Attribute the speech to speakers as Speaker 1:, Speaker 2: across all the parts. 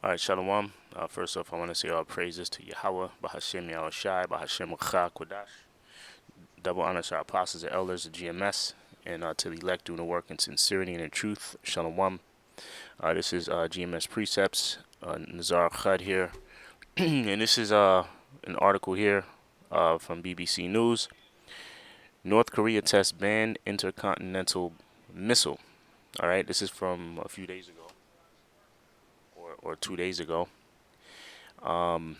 Speaker 1: All right, shalawam. First off, I want to say all praises to Yahawah, bahasham Yahawashi, bahasham Kodash. Double honors to our apostles and elders of GMS, and to the elect doing the work in sincerity and in truth. Shalawam. This is GMS Precepts, Nazar Khad here, and this is an article here from BBC News. North Korea tests banned intercontinental missile. All right, this is from a few days ago, or 2 days ago. And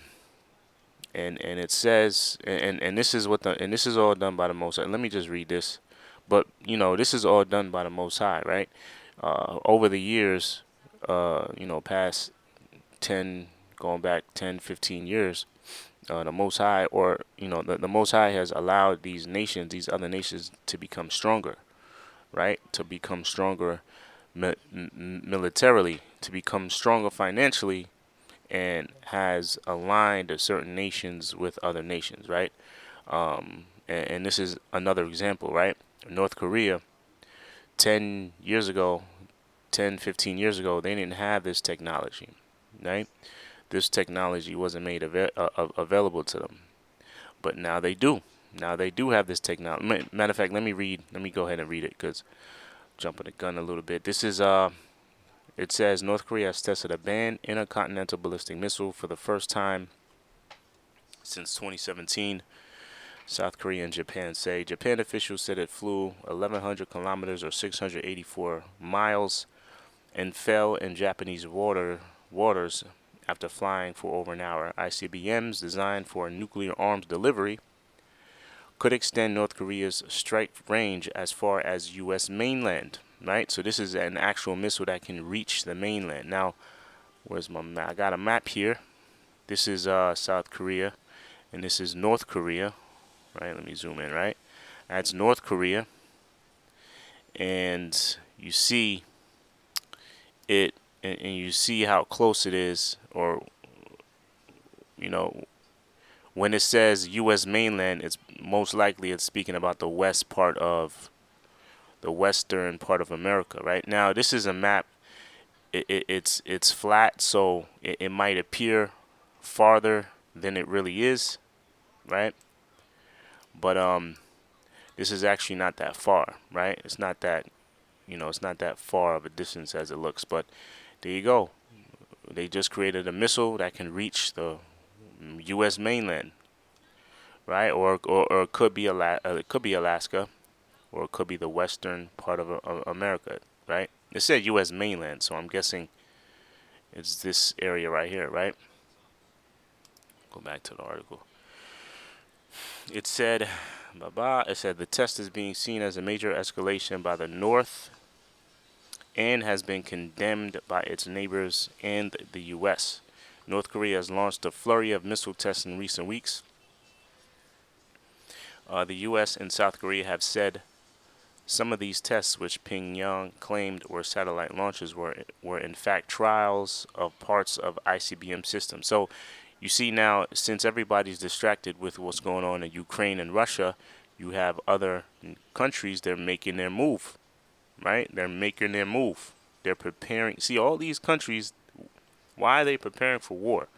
Speaker 1: it says, and this is this is all done by the Most High. Let me just read this. But this is all done by the Most High, right? Over the years, past 10, going back 10, 15 years, the Most High, or the Most High has allowed these nations, these other nations, to become stronger, right? To become stronger militarily, to become stronger financially, and has aligned certain nations with other nations, right? And this is another example, right? North Korea, 10 years ago, 10, 15 years ago, they didn't have this technology, right? This technology wasn't made available to them, but now they do. Now they do have this technology. Matter of fact, let me go ahead and read it, because jumping the gun a little bit. This is it says North Korea has tested a banned intercontinental ballistic missile for the first time since 2017. South Korea and Japan say. Japan officials said it flew 1,100 kilometers or 684 miles and fell in Japanese waters after flying for over an hour. ICBMs designed for nuclear arms delivery could extend North Korea's strike range as far as U.S. mainland. Right, so this is an actual missile that can reach the mainland. Now, where's my map? I got a map here. This is South Korea, and this is North Korea. Right, let me zoom in. Right, that's North Korea, and you see it, and you see how close it is, or when it says U.S. mainland, it's most likely it's speaking about the west part of the western part of America. Right now, this is a map. It's flat, so it might appear farther than it really is, right? But this is actually not that far, right? It's not that it's not that far of a distance as it looks. But there you go. They just created a missile that can reach the U.S. mainland, right? Or it could be Alaska, or it could be the western part of America, right? It said U.S. mainland, so I'm guessing it's this area right here, right? Go back to the article. It said, it said the test is being seen as a major escalation by the North and has been condemned by its neighbors and the U.S. North Korea has launched a flurry of missile tests in recent weeks. The U.S. and South Korea have said some of these tests, which Pyongyang claimed were satellite launches, were in fact trials of parts of ICBM systems. So you see now, since everybody's distracted with what's going on in Ukraine and Russia, you have other countries, they're making their move, right? They're making their move. They're preparing. See, all these countries, why are they preparing for war?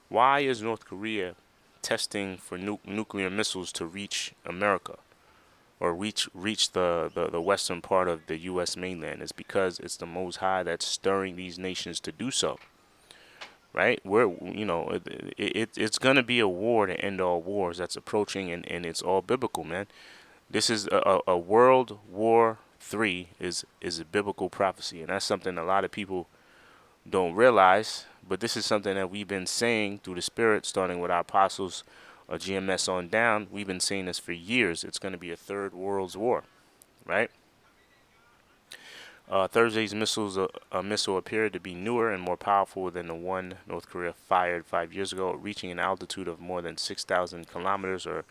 Speaker 1: Why is North Korea testing for nuclear missiles to reach America? Or reach the western part of the U.S. mainland? Is because it's the Most High that's stirring these nations to do so, right? It's gonna be a war to end all wars that's approaching, and it's all biblical, man. This is a World War III is a biblical prophecy, and that's something a lot of people don't realize. But this is something that we've been saying through the Spirit, starting with our apostles, GMS on down. We've been saying this for years. It's going to be a third world's war, right? Thursday's missile appeared to be newer and more powerful than the one North Korea fired 5 years ago, reaching an altitude of more than 6,000 kilometers or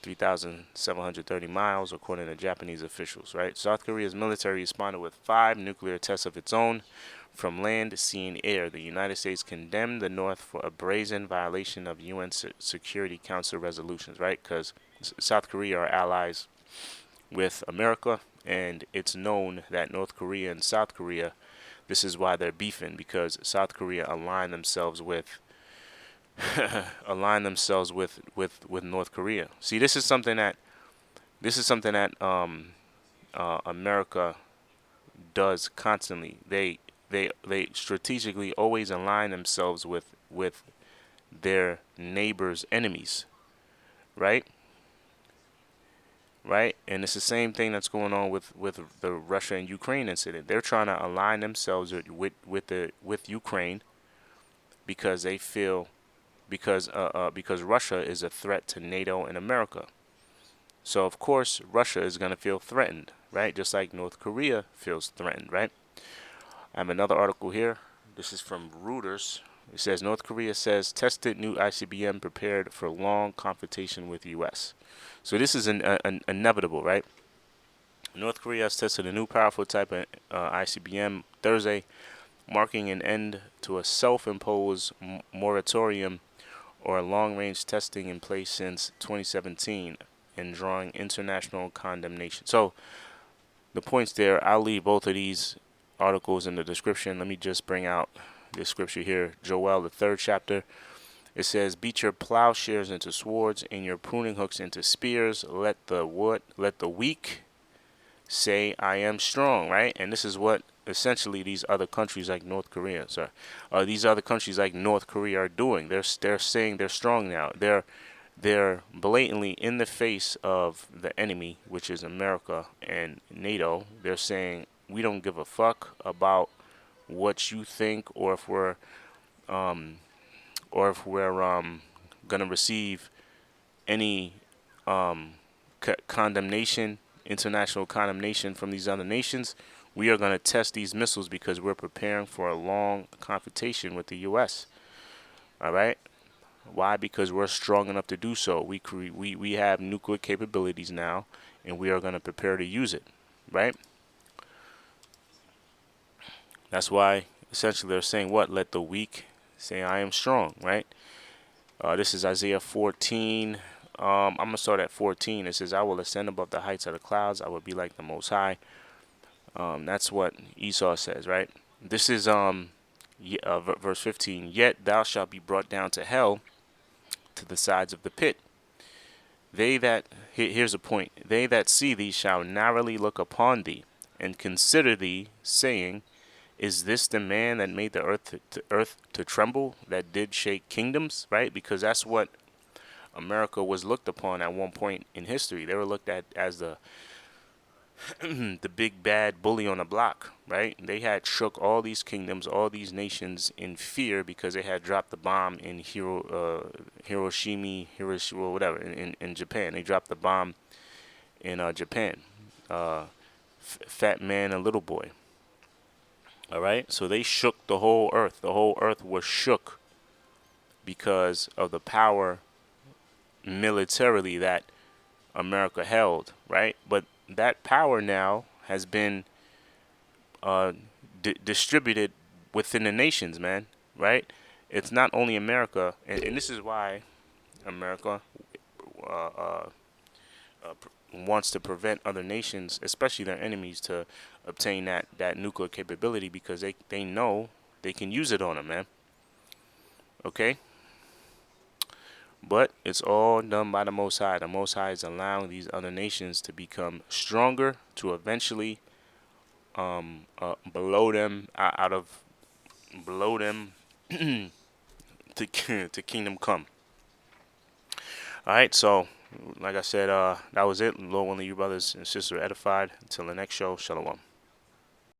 Speaker 1: 3,730 miles, according to Japanese officials, right? South Korea's military responded with 5 nuclear tests of its own from land, sea, and air. The United States condemned the North for a brazen violation of UN Security Council resolutions, right? Because South Korea are allies with America, and it's known that North Korea and South Korea, This is why they're beefing, because South Korea aligned themselves with with North Korea. See, this is something that America does constantly. They strategically always align themselves with their neighbors' enemies, right? Right? And it's the same thing that's going on with the Russia and Ukraine incident. They're trying to align themselves with Ukraine because they feel because Russia is a threat to NATO and America. So of course Russia is going to feel threatened, right? Just like North Korea feels threatened, right? I have another article here. This is from Reuters. It says North Korea says tested new ICBM prepared for long confrontation with U.S. So this is an inevitable, right? North Korea has tested a new powerful type of ICBM Thursday, marking an end to a self-imposed moratorium or long-range testing in place since 2017 and drawing international condemnation. So the points there, I'll leave both of these articles in the description. Let me just bring out this scripture here. Joel, the 3rd chapter. It says, beat your plowshares into swords and your pruning hooks into spears. Let the weak say, I am strong, right? And this is what essentially these other countries like North Korea, these other countries like North Korea are doing. They're saying they're strong now. They're blatantly in the face of the enemy, which is America and NATO. They're saying we don't give a fuck about what you think, or if we're gonna receive any condemnation, international condemnation from these other nations. We are gonna test these missiles because we're preparing for a long confrontation with the U.S. All right. Why? Because we're strong enough to do so. We have nuclear capabilities now, and we are going to prepare to use it, right? That's why essentially they're saying what? Let the weak say I am strong, right? This is Isaiah 14. I'm going to start at 14. It says, I will ascend above the heights of the clouds. I will be like the Most High. That's what Esau says, right? This is verse 15. Yet thou shalt be brought down to hell, to the sides of the pit. Here's a point. They that see thee shall narrowly look upon thee, and consider thee, saying, is this the man that made the earth to tremble, that did shake kingdoms? Right? Because that's what America was looked upon at one point in history. They were looked at as the the big bad bully on the block, right? They had shook all these kingdoms, all these nations in fear because they had dropped the bomb in Hiroshima, whatever, in Japan. They dropped the bomb in Japan. Fat man and little boy. All right? So they shook the whole earth. The whole earth was shook because of the power militarily that America held, right? But that power now has been distributed within the nations, man, right? It's not only America, and this is why America wants to prevent other nations, especially their enemies, to obtain that nuclear capability, because they know they can use it on them, man. Okay? But it's all done by the Most High. The Most High is allowing these other nations to become stronger, to eventually below them to kingdom come. All right, so like I said, that was it. Lord willing, you brothers and sisters are edified. Until the next show, shalawam.